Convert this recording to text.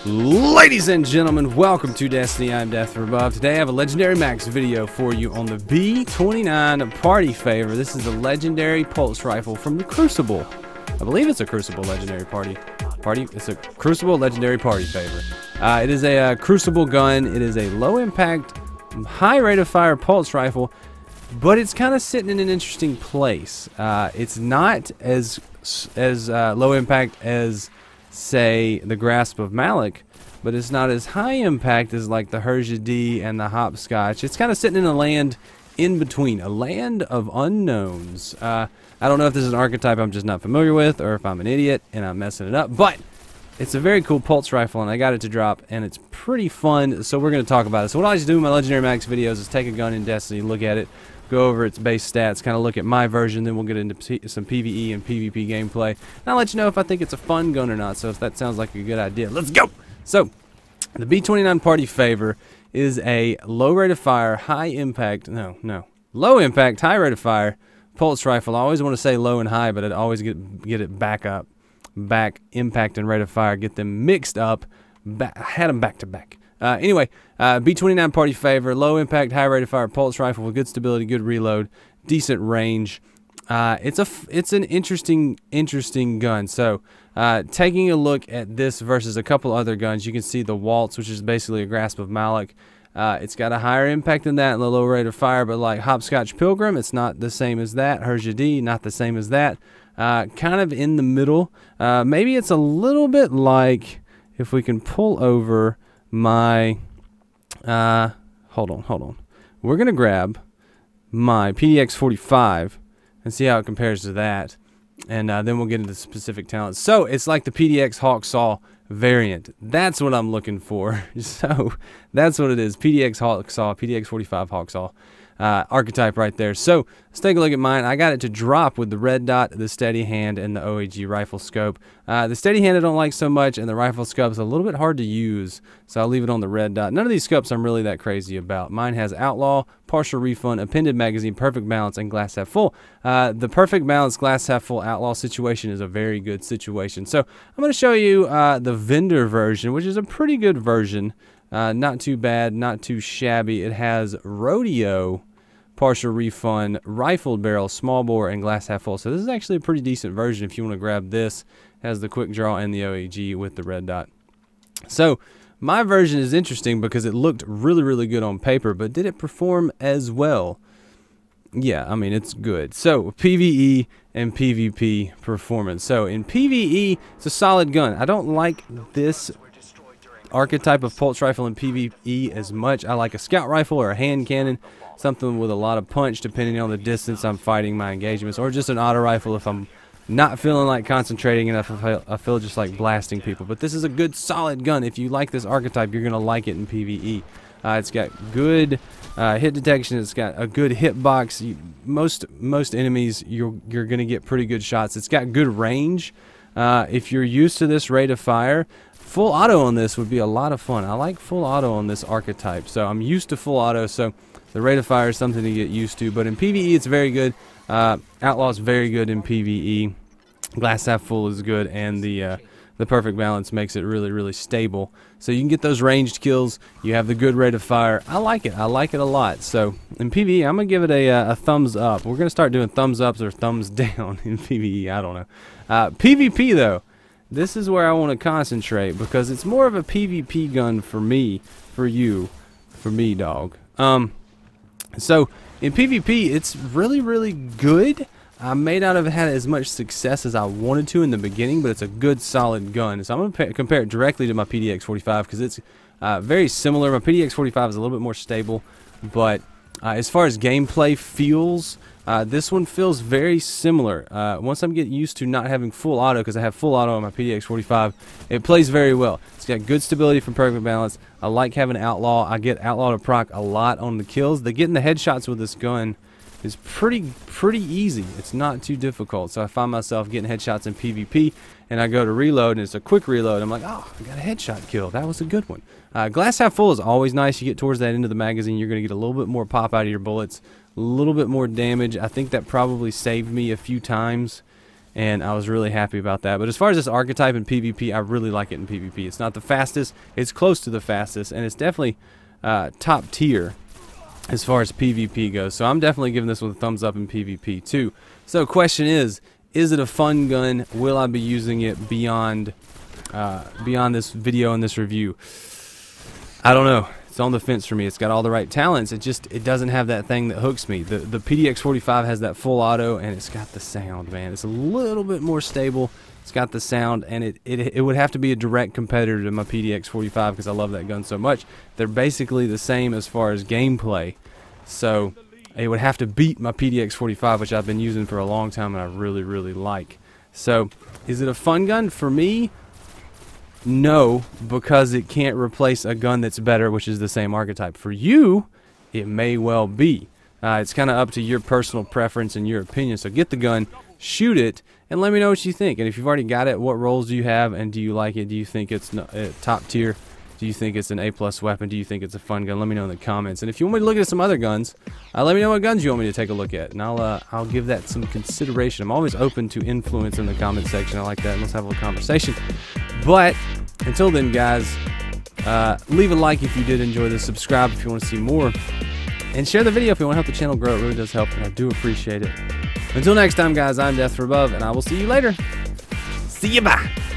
Ladies and gentlemen, welcome to Destiny. I'm Death from Above. Today I have a Legendary Max video for you on the B-29 Party Favor. This is a legendary pulse rifle from the Crucible. I believe it's a Crucible legendary party. It's a Crucible legendary party favor. It is a Crucible gun. It is a low impact, high rate of fire pulse rifle, but it's kind of sitting in an interesting place. It's not as low impact as, say, the Grasp of Malik, but it's not as high impact as like the Herja D and the Hopscotch. It's kind of sitting in a land in between, a land of unknowns. I don't know if this is an archetype I'm just not familiar with, or if I'm an idiot and I'm messing it up, but it's a very cool pulse rifle, and I got it to drop, and it's pretty fun, so we're going to talk about it. So what I always do in my Legendary Max videos is take a gun in Destiny, look at it, go over its base stats, kind of look at my version, then we'll get into some PvE and PvP gameplay, and I'll let you know if I think it's a fun gun or not. So if that sounds like a good idea, let's go! So, the B-29 Party Favor is a low rate of fire, high impact, low impact, high rate of fire pulse rifle. I always want to say low and high, but I'd always get it back impact and rate of fire, get them mixed up, had them back to back. Anyway, B-29 Party Favor, low impact, high rate of fire pulse rifle with good stability, good reload, decent range. It's an interesting gun. So, taking a look at this versus a couple other guns, you can see the Waltz, which is basically a Grasp of Malik. It's got a higher impact than that and a low rate of fire, but like Hopscotch Pilgrim, it's not the same as that. Herja D, not the same as that. Kind of in the middle. Maybe it's a little bit like, if we can pull over my, hold on. We're going to grab my PDX 45 and see how it compares to that. And then we'll get into specific talents. So it's like the PDX Hawksaw variant. That's what I'm looking for. So that's what it is. PDX Hawksaw, PDX 45 Hawksaw. Archetype right there. So let's take a look at mine. I got it to drop with the red dot, the steady hand, and the OAG rifle scope. The steady hand I don't like so much, and the rifle scope is a little bit hard to use, so I'll leave it on the red dot. None of these scopes I'm really that crazy about. Mine has Outlaw, partial refund, appended magazine, perfect balance, and glass half full. The perfect balance, glass half full Outlaw situation is a very good situation. So I'm going to show you the vendor version, which is a pretty good version. Not too bad, not too shabby. It has rodeo, partial refund, rifled barrel, small bore, and glass half full. So this is actually a pretty decent version if you want to grab this. It has the quick draw and the OAG with the red dot. So my version is interesting because it looked really good on paper, but did it perform as well? Yeah, I mean, it's good. So PvE and PvP performance. So in PvE, it's a solid gun. I don't like this archetype of pulse rifle in PvE as much. I like a scout rifle or a hand cannon, something with a lot of punch depending on the distance I'm fighting my engagements, or just an auto rifle if I'm not feeling like concentrating enough. I feel just like blasting people. But this is a good solid gun. If you like this archetype, you're gonna like it in PvE. It's got good hit detection. It's got a good hitbox. Most enemies you're gonna get pretty good shots. It's got good range. If you're used to this rate of fire, full auto on this would be a lot of fun. I like full auto on this archetype, so I'm used to full auto, so the rate of fire is something to get used to. But in PvE, it's very good. Outlaw is very good in PvE. Glass half full is good, and the perfect balance makes it really stable. So you can get those ranged kills. You have the good rate of fire. I like it. I like it a lot. So in PvE, I'm gonna give it a thumbs up. We're gonna start doing thumbs ups or thumbs down in PvE. I don't know. PvP though, this is where I want to concentrate because it's more of a PvP gun for me, for you, for me, dog. So in PvP, it's really good. I may not have had as much success as I wanted to in the beginning, but it's a good solid gun. So I'm going to compare it directly to my PDX 45 because it's very similar. My PDX 45 is a little bit more stable, but as far as gameplay feels, this one feels very similar. Once I'm getting used to not having full auto, because I have full auto on my PDX 45, it plays very well. It's got good stability from perfect balance. I like having Outlaw. I get Outlaw to proc a lot on the kills. Getting the headshots with this gun is pretty easy. It's not too difficult. So I find myself getting headshots in PvP, and I go to reload, and it's a quick reload. I'm like, oh, I got a headshot kill. That was a good one. Glass half full is always nice. You get towards that end of the magazine, you're going to get a little bit more pop out of your bullets, a little bit more damage. I think that probably saved me a few times and I was really happy about that. But as far as this archetype in PvP, I really like it in PvP. It's not the fastest, it's close to the fastest, and it's definitely top tier as far as PvP goes. So I'm definitely giving this one a thumbs up in PvP too. So question is it a fun gun? Will I be using it beyond this video and this review? I don't know. It's on the fence for me. It's got all the right talents. It doesn't have that thing that hooks me. The PDX-45 has that full auto, and it's got the sound, man. It's a little bit more stable. It's got the sound, and it would have to be a direct competitor to my PDX-45 because I love that gun so much. They're basically the same as far as gameplay, so it would have to beat my PDX-45, which I've been using for a long time and I really, really like. So, is it a fun gun? For me, no, because it can't replace a gun that's better, which is the same archetype. For you, it may well be. It's kind of up to your personal preference and your opinion. So get the gun, shoot it, and let me know what you think. And if you've already got it, what roles do you have, and do you like it? Do you think it's top tier? Do you think it's an A+ weapon? Do you think it's a fun gun? Let me know in the comments. And if you want me to look at some other guns, let me know what guns you want me to take a look at, and I'll give that some consideration. I'm always open to influence in the comment section. I like that. Let's have a little conversation. But until then, guys, leave a like if you did enjoy this. Subscribe if you want to see more, and share the video if you want to help the channel grow. It really does help, and I do appreciate it. Until next time, guys, I'm Death from Above, and I will see you later. See you, bye.